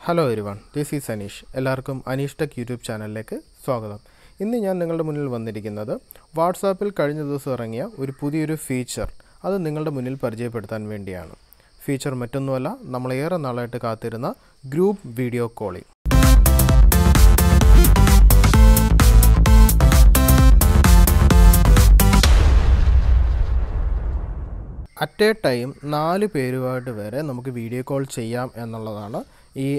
Hello everyone, this is Anish. എല്ലാവർക്കും Aneesh tech YouTube ചാനലിലേക്ക് സ്വാഗതം. ഇന്ന് ഞാൻ നിങ്ങളുടെ മുന്നിൽ വന്നിരിക്കുന്നത് വാട്സാപ്പിൽ കഴിഞ്ഞ ദിവസം ഇറങ്ങിയ ഒരു പുതിയൊരു ഫീച്ചർ അത് നിങ്ങളുടെ മുന്നിൽ പരിചയപ്പെടുത്താൻ വേണ്ടിയാണ്. ഫീച്ചർ മറ്റൊന്നുമല്ല, നമ്മൾ ഏറെ നാളായിട്ട് കാത്തിരുന്ന group video calling. At A time 4 പേരുമായിട്ട് വരെ നമുക്ക് വീഡിയോ കോൾ ചെയ്യാം എന്നുള്ളതാണ് ഈ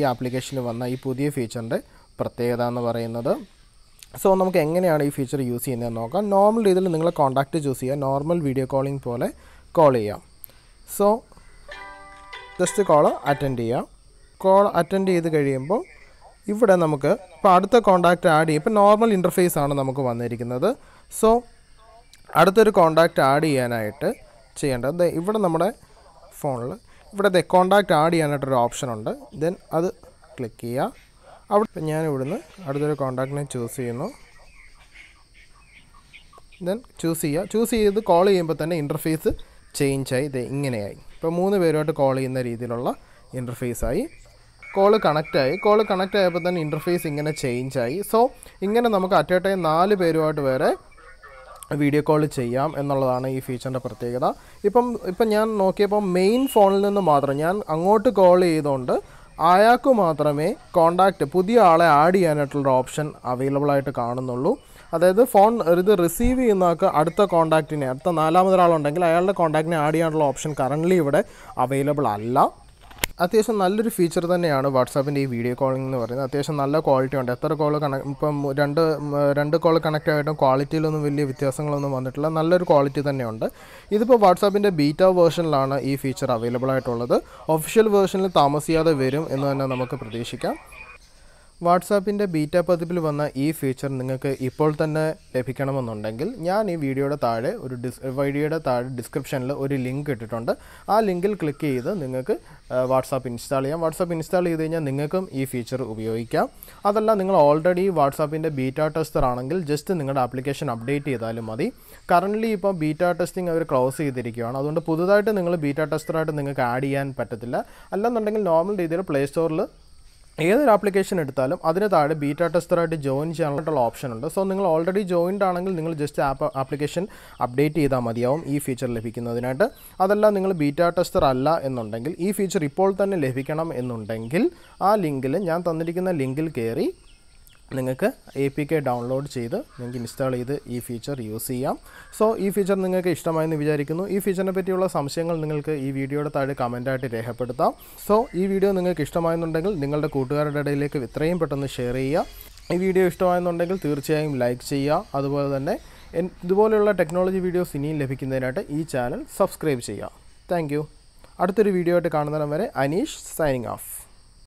ആപ്ലിക്കേഷനിൽ വന്ന ഈ പുതിയ ഫീച്ചറിൻ്റെ പ്രത്യേകത എന്ന് പറയുന്നത്. സോ നമുക്ക് എങ്ങനെയാണ് ഈ ഫീച്ചർ യൂസ് ചെയ്യുന്നതെന്ന് നോക്കാം. നോർമൽ രീതിയിൽ നിങ്ങൾ കോൺടാക്റ്റ് ചൂസ് ചെയ്യുക, നോർമൽ വീഡിയോ കോളിംഗ് പോലെ കോൾ ചെയ്യാം. സോ ജസ്റ്റ് കോൾ അറ്റൻഡ് ചെയ്യാം. കോൾ അറ്റൻഡ് ചെയ്ത് കഴിയുമ്പോൾ ഇവിടെ നമുക്ക് ഇപ്പോൾ അടുത്ത കോൺടാക്റ്റ് ആഡ് ചെയ്യും. ഇപ്പോൾ നോർമൽ ഇൻ്റർഫേസ് ആണ് നമുക്ക് വന്നിരിക്കുന്നത്. സോ അടുത്തൊരു കോൺടാക്റ്റ് ആഡ് ചെയ്യാനായിട്ട് ചെയ്യേണ്ടത് ഇവിടെ നമ്മുടെ ഫോണിൽ ഇവിടെ കോൺടാക്റ്റ് ആഡ് ചെയ്യാനായിട്ടൊരു ഓപ്ഷൻ ഉണ്ട്. ദെൻ അത് ക്ലിക്ക് ചെയ്യുക. അവിടെ ഞാൻ ഇവിടുന്ന് അടുത്തൊരു കോൺടാക്റ്റിനെ ചൂസ് ചെയ്യുന്നു. ദെൻ ചൂസ് ചെയ്ത് കോൾ ചെയ്യുമ്പോൾ തന്നെ ഇൻ്റർഫേസ് ചേഞ്ചായി ഇങ്ങനെയായി. ഇപ്പോൾ 3 പേരുമായിട്ട് കോൾ ചെയ്യുന്ന രീതിയിലുള്ള ഇൻ്റർഫേസായി. കോൾ കണക്റ്റ് ആയപ്പോൾ തന്നെ ഇൻ്റർഫേസ് ഇങ്ങനെ ചേഞ്ചായി. സോ ഇങ്ങനെ നമുക്ക് അറ്റ് എ ടൈം 4 പേരുമായിട്ട് വരെ വീഡിയോ കോൾ ചെയ്യാം എന്നുള്ളതാണ് ഈ ഫീച്ചറിൻ്റെ പ്രത്യേകത. ഇപ്പം ഞാൻ നോക്കിയപ്പോൾ മെയിൻ ഫോണിൽ നിന്ന് മാത്രം ഞാൻ അങ്ങോട്ട് കോൾ ചെയ്തുകൊണ്ട് അയാൾക്ക് മാത്രമേ പുതിയ ആളെ ആഡ് ചെയ്യാനായിട്ടുള്ളൊരു ഓപ്ഷൻ അവൈലബിൾ ആയിട്ട് കാണുന്നുള്ളൂ. അതായത് ഇത് റിസീവ് ചെയ്യുന്ന ആൾക്ക് അടുത്ത 4ാമതൊരാളുണ്ടെങ്കിൽ അയാളുടെ കോൺടാക്റ്റിനെ ആഡ് ചെയ്യാനുള്ള ഓപ്ഷൻ കറൻ്റ്ലി ഇവിടെ അവൈലബിൾ അല്ല. അത്യാവശ്യം നല്ലൊരു ഫീച്ചർ തന്നെയാണ് വാട്സാപ്പിൻ്റെ ഈ വീഡിയോ കോളിംഗ് എന്ന് പറയുന്നത്. അത്യാവശ്യം നല്ല ക്വാളിറ്റി ഉണ്ട്. എത്ര കോൾ ഇപ്പം രണ്ട് കോൾ കണക്റ്റ് ആയിട്ടും ക്വാളിറ്റിയിലൊന്നും വലിയ വ്യത്യാസങ്ങളൊന്നും വന്നിട്ടില്ല. നല്ലൊരു ക്വാളിറ്റി തന്നെയുണ്ട്. ഇതിപ്പോൾ വാട്സാപ്പിൻ്റെ ബീറ്റ വേർഷനിലാണ് ഈ ഫീച്ചർ അവൈലബിൾ ആയിട്ടുള്ളത്. ഒഫീഷ്യൽ വേർഷനിൽ താമസിയാതെ വരും എന്ന് തന്നെ നമുക്ക് പ്രതീക്ഷിക്കാം. വാട്സാപ്പിൻ്റെ ബീറ്റ പതിപ്പിൽ വന്ന ഈ ഫീച്ചർ നിങ്ങൾക്ക് ഇപ്പോൾ തന്നെ ലഭിക്കണമെന്നുണ്ടെങ്കിൽ ഞാൻ ഈ വീഡിയോയുടെ താഴെ ഡിസ്ക്രിപ്ഷനിൽ ഒരു ലിങ്ക് ഇട്ടിട്ടുണ്ട്. ആ ലിങ്കിൽ ക്ലിക്ക് ചെയ്ത് നിങ്ങൾക്ക് വാട്സാപ്പ് ഇൻസ്റ്റാൾ ചെയ്യാം. വാട്സാപ്പ് ഇൻസ്റ്റാൾ ചെയ്ത് കഴിഞ്ഞാൽ നിങ്ങൾക്കും ഈ ഫീച്ചർ ഉപയോഗിക്കാം. അതല്ല, നിങ്ങൾ ഓൾറെഡി വാട്സാപ്പിൻ്റെ ബീറ്റ ടെസ്റ്റർ ആണെങ്കിൽ ജസ്റ്റ് നിങ്ങളുടെ ആപ്ലിക്കേഷൻ അപ്ഡേറ്റ് ചെയ്താലും മതി. കറൻ്റ്ലി ഇപ്പോൾ ബീറ്റ ടെസ്റ്റിംഗ് അവർ ക്ലോസ് ചെയ്തിരിക്കുകയാണ്. അതുകൊണ്ട് പുതുതായിട്ട് നിങ്ങൾ ബീറ്റ ടെസ്റ്ററായിട്ട് നിങ്ങൾക്ക് ആഡ് ചെയ്യാൻ പറ്റത്തില്ല. അല്ലെന്നുണ്ടെങ്കിൽ നോർമൽ രീതിയിൽ പ്ലേ സ്റ്റോറിൽ ഏതൊരു ആപ്ലിക്കേഷൻ എടുത്താലും അതിന് താഴെ ബീറ്റ ടെസ്റ്ററായിട്ട് ജോയിൻ ചെയ്യാനായിട്ടുള്ള ഓപ്ഷൻ ഉണ്ട്. സോ നിങ്ങൾ ഓൾറെഡി ജോയിൻഡ് ആണെങ്കിൽ നിങ്ങൾ ജസ്റ്റ് ആപ്ലിക്കേഷൻ അപ്ഡേറ്റ് ചെയ്താൽ മതിയാവും ഈ ഫീച്ചർ ലഭിക്കുന്നതിനായിട്ട്. അതല്ല, നിങ്ങൾ ബീറ്റ ടെസ്റ്റർ അല്ല എന്നുണ്ടെങ്കിൽ ഈ ഫീച്ചർ ഇപ്പോൾ തന്നെ ലഭിക്കണം എന്നുണ്ടെങ്കിൽ ആ ലിങ്കിൽ ഞാൻ തന്നിരിക്കുന്ന ലിങ്കിൽ കയറി നിങ്ങൾക്ക് APK ഡൗൺലോഡ് ചെയ്ത് നിങ്ങൾക്ക് ഇൻസ്റ്റാൾ ചെയ്ത് ഈ ഫീച്ചർ യൂസ് ചെയ്യാം. സോ ഈ ഫീച്ചർ നിങ്ങൾക്ക് ഇഷ്ടമായെന്ന് വിചാരിക്കുന്നു. ഈ ഫീച്ചറിനെ പറ്റിയുള്ള സംശയങ്ങൾ നിങ്ങൾക്ക് ഈ വീഡിയോയുടെ താഴെ കമൻറ്റായിട്ട് രേഖപ്പെടുത്താം. സോ ഈ വീഡിയോ നിങ്ങൾക്ക് ഇഷ്ടമായെന്നുണ്ടെങ്കിൽ നിങ്ങളുടെ കൂട്ടുകാരുടെ ഇടയിലേക്ക് എത്രയും പെട്ടെന്ന് ഷെയർ ചെയ്യുക. ഈ വീഡിയോ ഇഷ്ടമായെന്നുണ്ടെങ്കിൽ തീർച്ചയായും ലൈക്ക് ചെയ്യുക. അതുപോലെ തന്നെ ഇതുപോലെയുള്ള ടെക്നോളജി വീഡിയോസ് ഇനിയും ലഭിക്കുന്നതിനായിട്ട് ഈ ചാനൽ സബ്സ്ക്രൈബ് ചെയ്യുക. Thank you. അടുത്തൊരു വീഡിയോ ആയിട്ട് കാണുന്നതിന് വരെ അനീഷ് സൈനിങ് ഓഫ്.